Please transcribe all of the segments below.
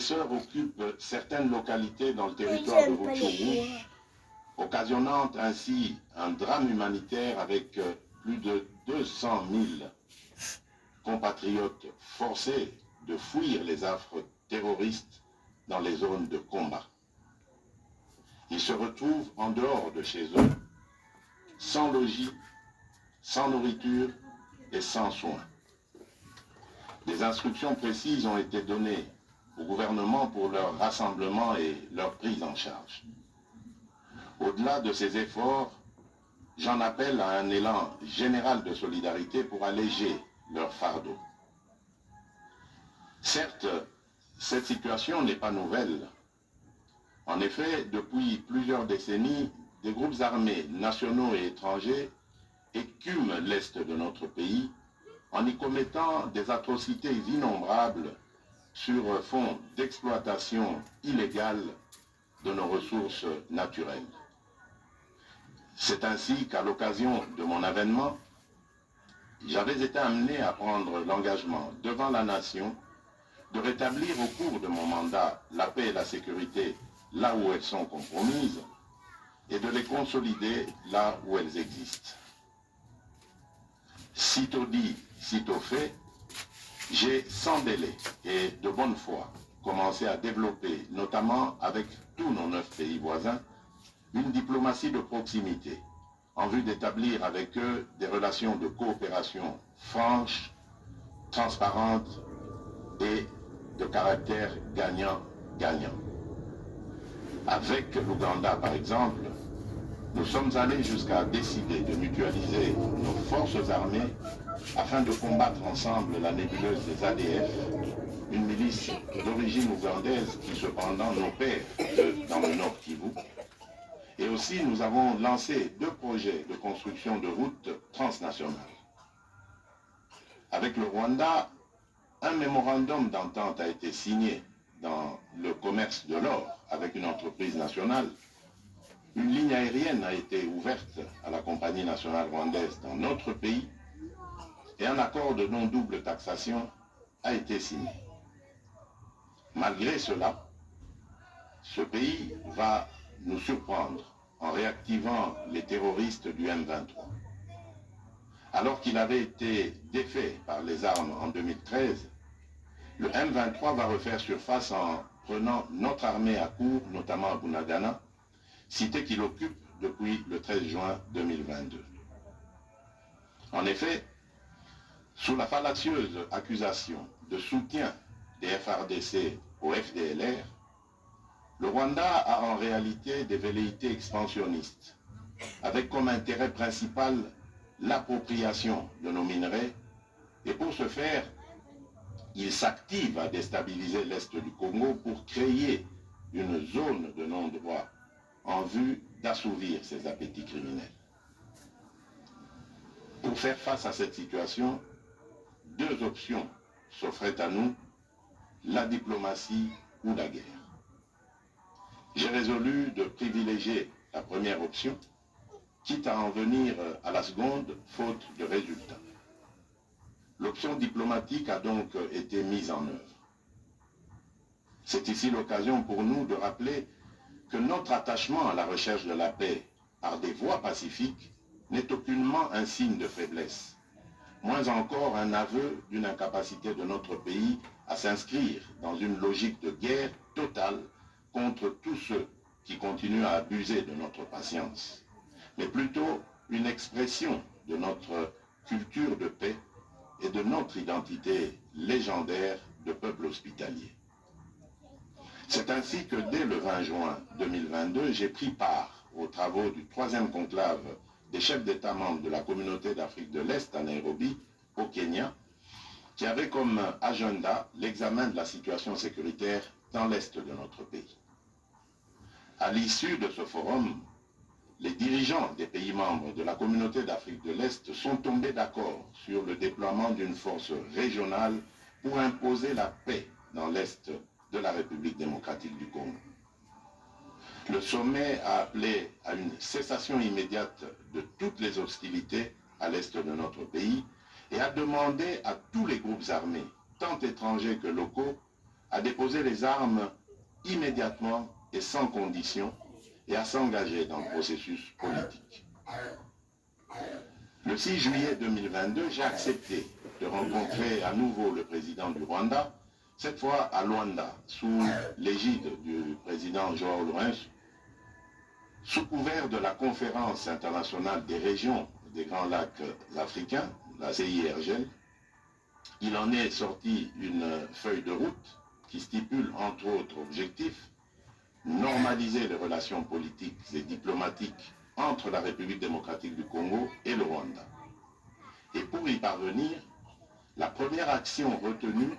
agresseurs occupent certaines localités dans le territoire de Rutshuru, occasionnant ainsi un drame humanitaire avec plus de 200 000 compatriotes forcés de fuir les affres terroristes dans les zones de combat. Ils se retrouvent en dehors de chez eux, sans logis, sans nourriture et sans soins. Des instructions précises ont été données au gouvernement pour leur rassemblement et leur prise en charge. Au-delà de ces efforts, j'en appelle à un élan général de solidarité pour alléger leur fardeau. Certes, cette situation n'est pas nouvelle. En effet, depuis plusieurs décennies, des groupes armés nationaux et étrangers écument l'est de notre pays en y commettant des atrocités innombrables sur fond d'exploitation illégale de nos ressources naturelles. C'est ainsi qu'à l'occasion de mon avènement, j'avais été amené à prendre l'engagement devant la nation de rétablir au cours de mon mandat la paix et la sécurité là où elles sont compromises et de les consolider là où elles existent. Sitôt dit, sitôt fait, j'ai sans délai et de bonne foi commencé à développer, notamment avec tous nos 9 pays voisins, une diplomatie de proximité en vue d'établir avec eux des relations de coopération franches, transparentes et de caractère gagnant-gagnant. Avec l'Ouganda, par exemple, nous sommes allés jusqu'à décider de mutualiser nos forces armées afin de combattre ensemble la nébuleuse des ADF, une milice d'origine ougandaise qui cependant n'opère que dans le Nord Kivu. Et aussi nous avons lancé 2 projets de construction de routes transnationales. Avec le Rwanda, un mémorandum d'entente a été signé dans le commerce de l'or avec une entreprise nationale. Une ligne aérienne a été ouverte à la compagnie nationale rwandaise dans notre pays et un accord de non-double taxation a été signé. Malgré cela, ce pays va nous surprendre en réactivant les terroristes du M23. Alors qu'il avait été défait par les armes en 2013, le M23 va refaire surface en prenant notre armée à court, notamment à Bunagana, cité qu'il occupe depuis le 13 juin 2022. En effet, sous la fallacieuse accusation de soutien des FRDC au FDLR, le Rwanda a en réalité des velléités expansionnistes, avec comme intérêt principal l'appropriation de nos minerais, et pour ce faire, il s'active à déstabiliser l'Est du Congo pour créer une zone de non-droit en vue d'assouvir ses appétits criminels. Pour faire face à cette situation, 2 options s'offraient à nous, la diplomatie ou la guerre. J'ai résolu de privilégier la première option, quitte à en venir à la seconde, faute de résultats. L'option diplomatique a donc été mise en œuvre. C'est ici l'occasion pour nous de rappeler que notre attachement à la recherche de la paix par des voies pacifiques n'est aucunement un signe de faiblesse, moins encore un aveu d'une incapacité de notre pays à s'inscrire dans une logique de guerre totale contre tous ceux qui continuent à abuser de notre patience, mais plutôt une expression de notre culture de paix et de notre identité légendaire de peuple hospitalier. C'est ainsi que dès le 20 juin 2022, j'ai pris part aux travaux du 3e conclave des chefs d'État membres de la communauté d'Afrique de l'Est à Nairobi, au Kenya, qui avait comme agenda l'examen de la situation sécuritaire dans l'Est de notre pays. À l'issue de ce forum, les dirigeants des pays membres de la communauté d'Afrique de l'Est sont tombés d'accord sur le déploiement d'une force régionale pour imposer la paix dans l'Est de la République démocratique du Congo. Le sommet a appelé à une cessation immédiate de toutes les hostilités à l'Est de notre pays et a demandé à tous les groupes armés, tant étrangers que locaux, à déposer les armes immédiatement et sans condition et à s'engager dans le processus politique. Le 6 juillet 2022, j'ai accepté de rencontrer à nouveau le président du Rwanda, cette fois à Luanda, sous l'égide du président João Lourenço, sous couvert de la conférence internationale des régions des Grands Lacs africains, la CIRGL. Il en est sorti une feuille de route qui stipule entre autres objectifs normaliser les relations politiques et diplomatiques entre la République démocratique du Congo et le Rwanda. Et pour y parvenir, la première action retenue,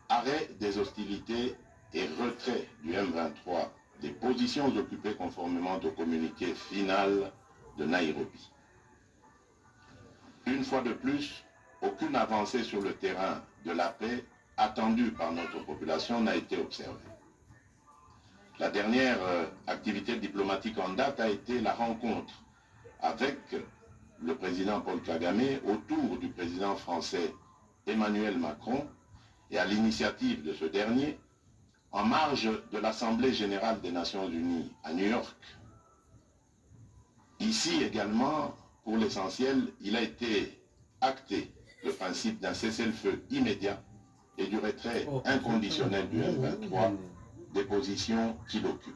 arrêt des hostilités et retrait du M23 des positions occupées conformément au communiqué final de Nairobi. Une fois de plus, aucune avancée sur le terrain de la paix attendue par notre population n'a été observée. La dernière activité diplomatique en date a été la rencontre avec le président Paul Kagame autour du président français Emmanuel Macron et à l'initiative de ce dernier en marge de l'Assemblée générale des Nations unies à New York. Ici également, pour l'essentiel, il a été acté le principe d'un cessez-le-feu immédiat et du retrait inconditionnel du M23 des positions qu'il occupe.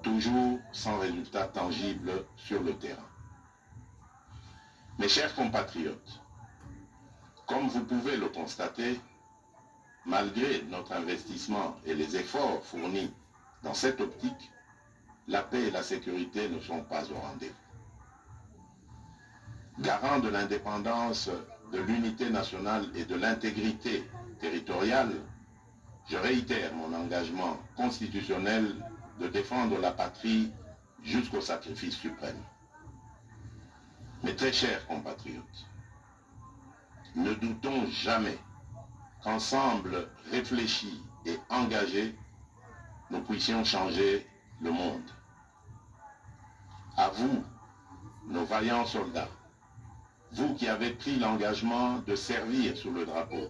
Toujours sans résultat tangible sur le terrain. Mes chers compatriotes, comme vous pouvez le constater, malgré notre investissement et les efforts fournis dans cette optique, la paix et la sécurité ne sont pas au rendez-vous. Garant de l'indépendance, de l'unité nationale et de l'intégrité territoriale, je réitère mon engagement constitutionnel de défendre la patrie jusqu'au sacrifice suprême. Mes très chers compatriotes, ne doutons jamais qu'ensemble réfléchis et engagés, nous puissions changer le monde. À vous, nos vaillants soldats, vous qui avez pris l'engagement de servir sous le drapeau,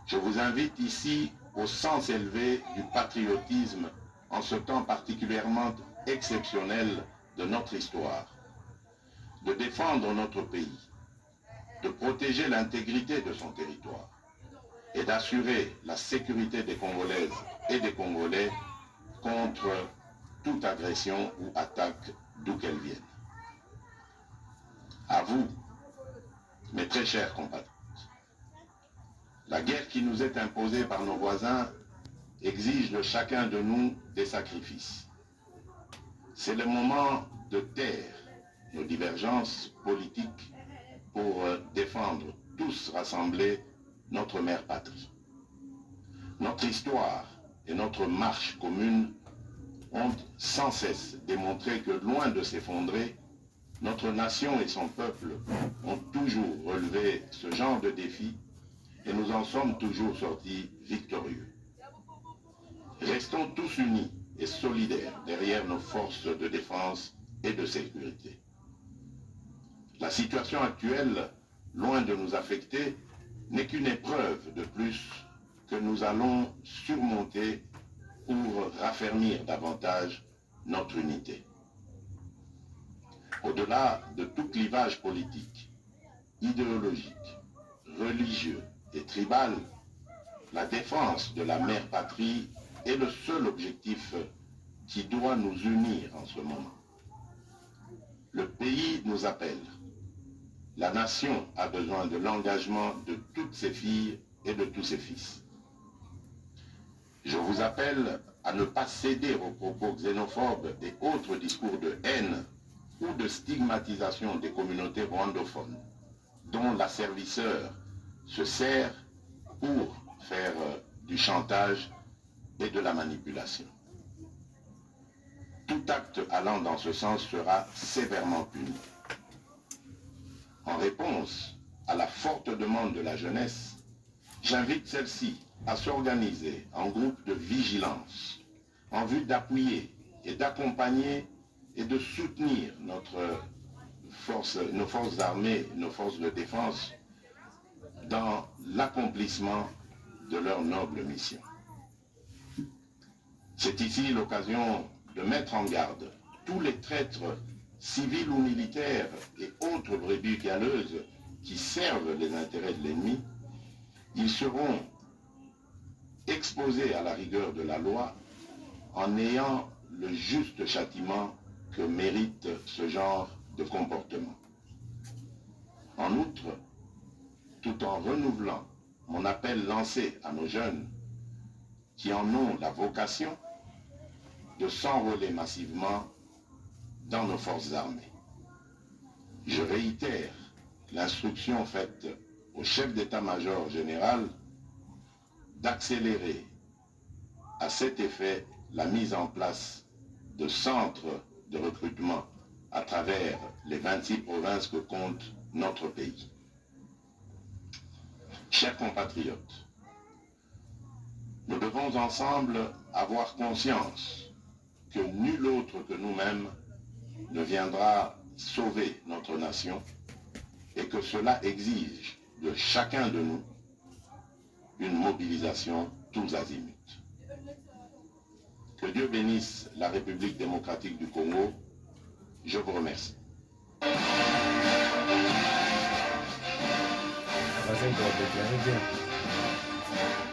je vous invite ici au sens élevé du patriotisme en ce temps particulièrement exceptionnel de notre histoire, de défendre notre pays, de protéger l'intégrité de son territoire et d'assurer la sécurité des Congolaises et des Congolais contre toute agression ou attaque d'où qu'elle vienne. À vous, mes très chers compatriotes, la guerre qui nous est imposée par nos voisins exige de chacun de nous des sacrifices. C'est le moment de taire nos divergences politiques pour défendre tous rassemblés notre mère patrie. Notre histoire et notre marche commune ont sans cesse démontré que loin de s'effondrer, notre nation et son peuple ont toujours relevé ce genre de défi et nous en sommes toujours sortis victorieux. Restons tous unis et solidaires derrière nos forces de défense et de sécurité. La situation actuelle, loin de nous affecter, n'est qu'une épreuve de plus que nous allons surmonter pour raffermir davantage notre unité. Au-delà de tout clivage politique, idéologique, religieux et tribal, la défense de la mère patrie est le seul objectif qui doit nous unir en ce moment. Le pays nous appelle. La nation a besoin de l'engagement de toutes ses filles et de tous ses fils. Je vous appelle à ne pas céder aux propos xénophobes et autres discours de haine ou de stigmatisation des communautés rwandophones, dont l'asservisseur se sert pour faire du chantage et de la manipulation. Tout acte allant dans ce sens sera sévèrement puni. En réponse à la forte demande de la jeunesse, j'invite celle-ci à s'organiser en groupe de vigilance en vue d'appuyer et d'accompagner et de soutenir nos forces armées, nos forces de défense dans l'accomplissement de leur noble mission. C'est ici l'occasion de mettre en garde tous les traîtres civils ou militaires et autres brebis galeuses qui servent les intérêts de l'ennemi. Ils seront exposés à la rigueur de la loi en ayant le juste châtiment que mérite ce genre de comportement. En outre, tout en renouvelant mon appel lancé à nos jeunes qui en ont la vocation de s'enrôler massivement dans nos forces armées. Je réitère l'instruction faite au chef d'état-major général d'accélérer à cet effet la mise en place de centres de recrutement à travers les 26 provinces que compte notre pays. Chers compatriotes, nous devons ensemble avoir conscience que nul autre que nous-mêmes ne viendra sauver notre nation et que cela exige de chacun de nous une mobilisation tous azimuts. Que Dieu bénisse la République démocratique du Congo. Je vous remercie. Asante kwa kutuangalia.